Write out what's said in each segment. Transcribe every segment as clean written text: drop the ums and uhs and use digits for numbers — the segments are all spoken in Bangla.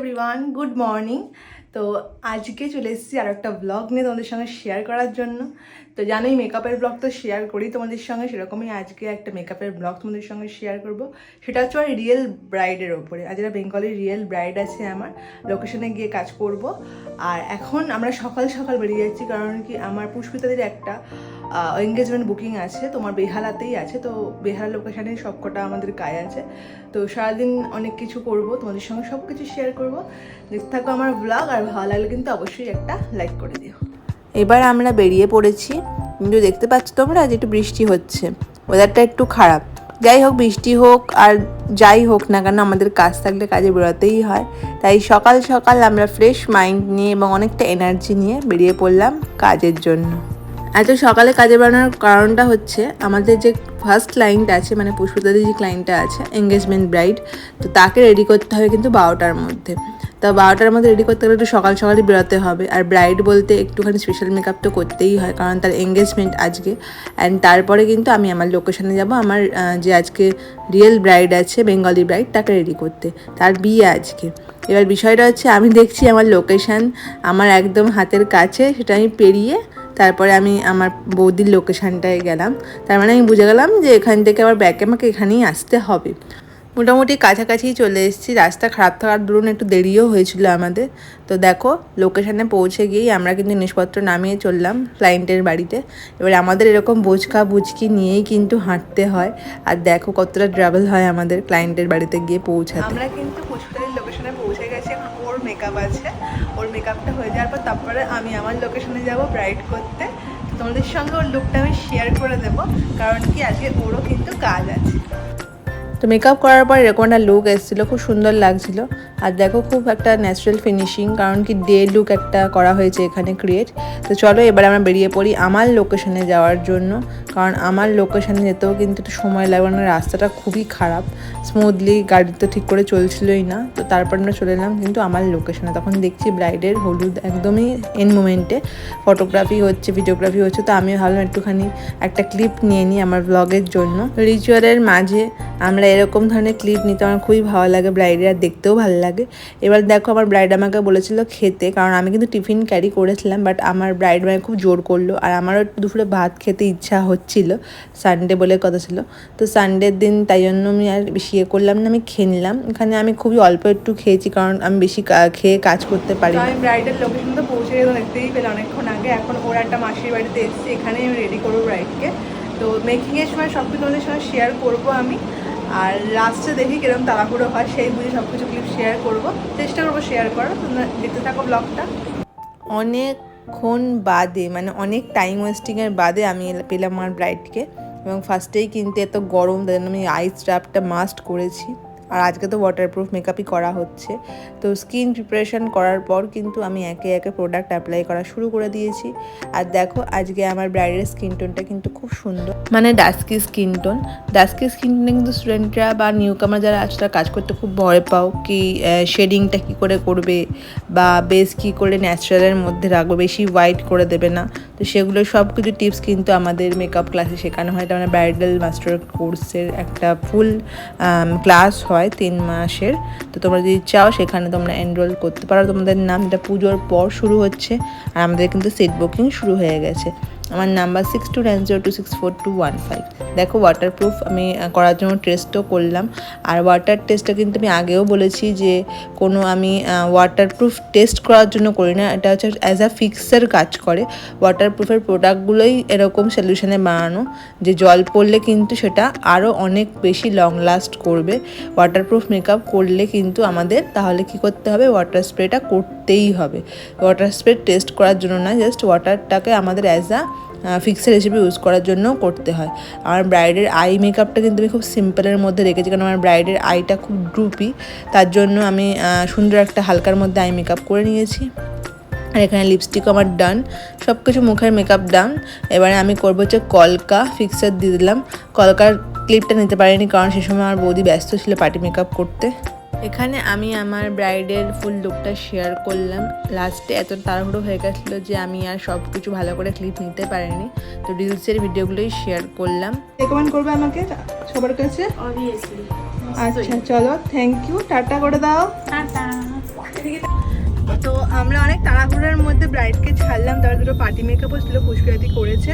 Everyone, good morning. তো আজকে চলে এসেছি আর একটা ব্লগ নিয়ে তোমাদের সঙ্গে শেয়ার করার জন্য। তো জানোই মেকআপের ব্লগ তো শেয়ার করি তোমাদের সঙ্গে, সেরকমই আজকে একটা মেকআপের ব্লগ তোমাদের সঙ্গে শেয়ার করব। সেটা হচ্ছে আমার রিয়েল ব্রাইডের ওপরে। আজ একটা বেঙ্গলের রিয়েল ব্রাইড আছে আমার, লোকেশনে গিয়ে কাজ করব। আর এখন আমরা সকাল সকাল বেরিয়ে যাচ্ছি, কারণ কি আমার পুষ্পিতাদের একটা এঙ্গেজমেন্ট বুকিং আছে, তোমার বেহালাতেই আছে। তো বেহালা লোকেশানে সবকটা আমাদের কাজ আছে। তো সারাদিন অনেক কিছু করব, তোমাদের সঙ্গে সব কিছু শেয়ার করব। দেখতে থাকো আমার ব্লগ, আর ভালো লাগলে কিন্তু অবশ্যই একটা লাইক করে দিও। এবার আমরা বেরিয়ে পড়েছি, কিন্তু দেখতে পাচ্ছ তোমরা যে একটু বৃষ্টি হচ্ছে, ওয়েদারটা একটু খারাপ। যাই হোক, বৃষ্টি হোক আর যাই হোক না কেন, আমাদের কাজ থাকলে কাজে বেরোতেই হয়। তাই সকাল সকাল আমরা ফ্রেশ মাইন্ড নিয়ে এবং অনেকটা এনার্জি নিয়ে বেরিয়ে পড়লাম কাজের জন্য। এত সকালে কাজে বেরোনোর কারণটা হচ্ছে আমাদের যে ফার্স্ট ক্লায়েন্ট আছে, মানে পুষ্পিতাদের যে ক্লায়েন্টটা আছে এঙ্গেজমেন্ট ব্রাইড, তো তাকে রেডি করতে হবে কিন্তু 12টার মধ্যে। তা 12টার মধ্যে রেডি করতে গেলে একটু সকাল সকালই বেরোতে হবে। আর ব্রাইড বলতে একটুখানি স্পেশাল মেকআপ তো করতেই হয়, কারণ তার এঙ্গেজমেন্ট আজকে। অ্যান্ড তারপরে কিন্তু আমি আমার লোকেশনে যাব, আমার যে আজকে রিয়েল ব্রাইড আছে, বেঙ্গলি ব্রাইড, তাকে রেডি করতে। তার বিয়ে আজকে। এবার বিষয়টা হচ্ছে, আমি দেখছি আমার লোকেশান আমার একদম হাতের কাছে, সেটা আমি পেরিয়ে তারপরে আমি আমার বৌদির লোকেশানটায় গেলাম। তার মানে আমি বুঝে গেলাম যে এখান থেকে আবার ব্যাকে আমাকে এখানেই আসতে হবে। মোটামুটি কাছাকাছি চলে এসেছি। রাস্তা খারাপ থাকার দরুন একটু দেরিও হয়েছিল আমাদের। তো দেখো, লোকেশানে পৌঁছে গিয়েই আমরা কিন্তু জিনিসপত্র নামিয়ে চললাম ক্লায়েন্টের বাড়িতে। এবার আমাদের এরকম বোঝকা বুঝকি নিয়েই কিন্তু হাঁটতে হয়। আর দেখো কতটা ট্রাভেল হয় আমাদের ক্লায়েন্টের বাড়িতে গিয়ে পৌঁছাতে। আমরা কিন্তু পুষ্পিতাদের লোকেশনে পৌঁছে গেছি। এখন ওর মেকআপ আছে, ওর মেকআপটা হয়ে যাওয়ার পর তারপরে আমি আমার লোকেশনে যাব ব্রাইড করতে। তো তোমাদের সঙ্গে ওর লুকটা আমি শেয়ার করে দেবো, কারণ কি আজকে ওরও কিন্তু কাজ আছে। তো মেকআপ করার পর এরকম একটা লুক এসেছিলো, খুব সুন্দর লাগছিল। আর দেখো, খুব একটা ন্যাচারাল ফিনিশিং, কারণ কি ডে লুক একটা করা হয়েছে এখানে ক্রিয়েট। তো চলো এবার আমরা বেরিয়ে পড়ি আমার লোকেশনে যাওয়ার জন্য, কারণ আমার লোকেশনে যেতেও কিন্তু একটু সময় লাগবে না। রাস্তাটা খুবই খারাপ, স্মুথলি গাড়ি তো ঠিক করে চলছিলই না। তো তারপর আমরা চলে এলাম কিন্তু আমার লোকেশনে। তখন দেখছি ব্রাইডের হলুদ একদমই এন মোমেন্টে ফটোগ্রাফি হচ্ছে, ভিডিওগ্রাফি হচ্ছে। তো আমি ভাবলাম একটুখানি একটা ক্লিপ নিয়ে নিই আমার ব্লগের জন্য। রিচুয়ালের মাঝে আমরা এরকম ধরনের ক্লিপ নিতে আমার খুবই ভালো লাগে, ব্রাইডের আর দেখতেও ভালো লাগে। এবার দেখো, আমার ব্রাইড আমাকে বলেছিল খেতে, কারণ আমি কিন্তু টিফিন ক্যারি করেছিলাম, বাট আমার ব্রাইড আমাকে খুব জোর করলো। আর আমারও একটু দুপুরে ভাত খেতে ইচ্ছা হচ্ছিল, সানডে বলে কথা ছিল। তো সানডের দিন তাই জন্য আমি আর বেশি করলাম না, আমি খেয়ে নিলাম। এখানে আমি খুবই অল্প একটু খেয়েছি, কারণ আমি বেশি খেয়ে কাজ করতে পারি। আমি ব্রাইডের লোকেশন তো পৌঁছে গেলাম, দেখতেই পেলে অনেকক্ষণ আগে। এখন ওর একটা মাসির বাড়িতে এসেছি, এখানেই আমি রেডি করবো ব্রাইডকে। তো মেকিংয়ের সময় সব কিছু তোমাদের সঙ্গে শেয়ার করবো আমি। আর লাস্টে দেখি কিরকম তাড়াহুড়ো হয়, সেই বুঝে সব কিছু ক্লিপ শেয়ার করবো, চেষ্টা করবো শেয়ার করার। তোমরা দেখতে থাকো ব্লগটা। অনেকক্ষণ বাদে, মানে অনেক টাইম ওয়েস্টিংয়ের বাদে আমি পেলাম আমার ব্রাইডকে। এবং ফার্স্টেই কিন্তু এত গরম, তাই জন্য আমি আইস ড্রাপটা মাস্ট করেছি। আর আজকে তো ওয়াটারপ্রুফ মেকআপই করা হচ্ছে। তো স্কিন প্রিপারেশন করার পর কিন্তু আমি একে একে প্রোডাক্ট অ্যাপ্লাই করা শুরু করে দিয়েছি। আর দেখো, আজকে আমার ব্রাইডের স্কিন টোনটা কিন্তু খুব সুন্দর, মানে dusky skin tone. Dusky skin টোনে কিন্তু স্টুডেন্টরা বা নিউ কামার যারা আছে তারা কাজ করতে খুব ভয় পাও, কি শেডিংটা কী করে করবে, বা বেস কী করে ন্যাচারালের মধ্যে রাখবো, বেশি হোয়াইট করে দেবে না। তো সেগুলো সব কিছু টিপস কিন্তু আমাদের মেকআপ ক্লাসে শেখানো হয়। এটা মানে ব্রাইডাল মাস্টার কোর্সের একটা ফুল ক্লাস হয় 3 মাসের। তো তোমরা যদি চাও সেখানে তোমরা এনরোল করতে পারো। তোমাদের নাম, এটা পুজোর পর শুরু হচ্ছে। আর আমাদের কিন্তু সিট বুকিং শুরু হয়ে গেছে। আমার নাম্বার 6290264215। দেখো, ওয়াটারপ্রুফ আমি করার জন্য টেস্টও করলাম। আর ওয়াটার টেস্টটা কিন্তু আমি আগেও বলেছি যে কোনো আমি ওয়াটারপ্রুফ টেস্ট করার জন্য করি না, এটা হচ্ছে অ্যাজ আ ফিক্সার কাজ করে। ওয়াটারপ্রুফের প্রোডাক্টগুলোই এরকম সলিউশনে বানানো যে জল পড়লে কিন্তু সেটা আরও অনেক বেশি লং লাস্ট করবে। ওয়াটারপ্রুফ মেকআপ করলে কিন্তু আমাদের তাহলে কি করতে হবে, ওয়াটার স্প্রেটা করতেই হবে। ওয়াটার স্প্রে টেস্ট করার জন্য না, জাস্ট ওয়াটারটাকে আমাদের অ্যাজ আ ফিক্সার হিসেবে ইউজ করার জন্য করতে হয়। আমার ব্রাইডের আই মেকআপটা কিন্তু আমি খুব সিম্পলের মধ্যে রেখেছি, কারণ আমার ব্রাইডের আইটা খুব ড্রুপি। তার জন্য আমি সুন্দর একটা হালকার মধ্যে আই মেকআপ করে নিয়েছি। আর এখানে লিপস্টিক আমার ডান, সব কিছু মুখের মেকআপ ডান। এবারে আমি করবো হচ্ছে কলকা ফিক্সার দিয়ে দিলাম। কলকার ক্লিপটা নিতে পারিনি, কারণ সে সময় আমার বৌদি ব্যস্ত ছিল পার্টি মেকআপ করতে। এখানে আমি আমার ব্রাইডের ফুল লুকটা শেয়ার করলাম। লাস্টে এত তাড়াহুড়ো হয়ে গেছিলো যে আমি আর সব কিছু ভালো করে ক্লিপ নিতে পারিনি। তো রিলসের ভিডিওগুলোই শেয়ার করলাম। রেকমেন্ড করবে আমাকে সবার কাছে? অবভিয়াসলি। আচ্ছা চলো, থ্যাংক ইউ, টাটা করে দাও। টাটা। তো আমরা অনেক তাড়াহুড়োর মধ্যে ব্রাইডকে ছাড়লাম, তারা দুটো পার্টি মেকআপও ছিল, পুষ্পিরাতি করেছে।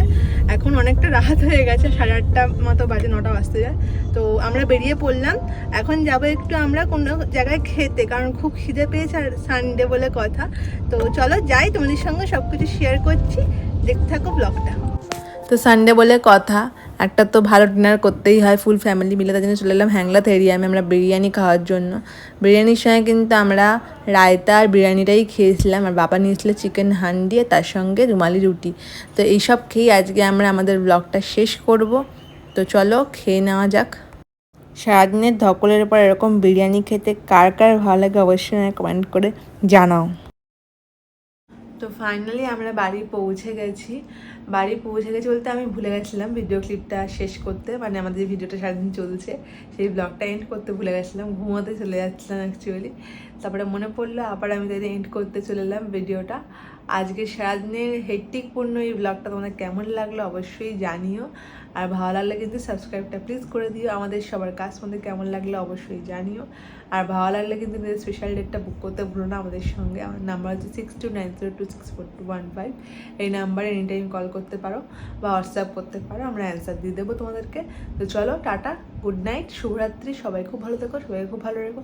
এখন অনেকটা রাত হয়ে গেছে, 8:30 মতো বাজে, 9টা বাজতে যায়। তো আমরা বেরিয়ে পড়লাম, এখন যাবো একটু আমরা কোনো জায়গায় খেতে, কারণ খুব খিদে পেয়েছে আর সানডে বলে কথা। তো চলো যাই, তোমাদের সঙ্গে সব কিছু শেয়ার করছি, দেখতে থাকো ব্লগটা। তো সানডে বলে কথা, একটা তো ভালো ডিনার করতেই হয় ফুল ফ্যামিলি মিলে, তার জন্য চলে এলাম হ্যাংলাথ এরিয়ামে আমরা বিরিয়ানি খাওয়ার জন্য। বিরিয়ানির সঙ্গে কিন্তু আমরা রায়তা আর বিরিয়ানিটাই খেয়েছিলাম, আর বাবা নিয়েছিল চিকেন হান্ডি আর তার সঙ্গে রুমালি রুটি। তো এইসব খেয়েই আজকে আমরা আমাদের ব্লগটা শেষ করব। তো চলো খেয়ে নেওয়া যাক। সারাদিনের ধকলের পর এরকম বিরিয়ানি খেতে কার কার ভালো লাগে অবশ্যই কমেন্ট করে জানাও। তো ফাইনালি আমরা বাড়ি পৌঁছে গেছি বলতে আমি ভুলে গেছিলাম ভিডিও ক্লিপটা শেষ করতে, মানে আমাদের ভিডিওটা সারাদিন চলছে সেই ব্লগটা এন্ড করতে ভুলে গেছিলাম, ঘুমোতে চলে যাচ্ছিলাম অ্যাকচুয়ালি। তারপরে মনে পড়লো, আবার আমি তাদের এন্ড করতে চলে এলাম ভিডিওটা। আজকে সারাদিনের হেক্টিকপূর্ণ এই ব্লগটা তোমাদের কেমন লাগলো অবশ্যই জানিও, আর ভালো লাগলে কিন্তু সাবস্ক্রাইবটা প্লিজ করে দিও। আমাদের সবার কাজ তোমাদের কেমন লাগলো অবশ্যই জানিও, আর ভালো লাগলে কিন্তু স্পেশাল ডেটটা বুক করতে ভুলো না আমাদের সঙ্গে। আমার নাম্বার হচ্ছে 6290264215। এই নাম্বারে এনি টাইম কল করতে পারো বা হোয়াটসঅ্যাপ করতে পারো, আমরা অ্যান্সার দিয়ে দেবো তোমাদেরকে। তো চলো টাটা, গুড নাইট, শুভরাত্রি, সবাই খুব ভালো থেকো, সবাই খুব ভালো রেখো।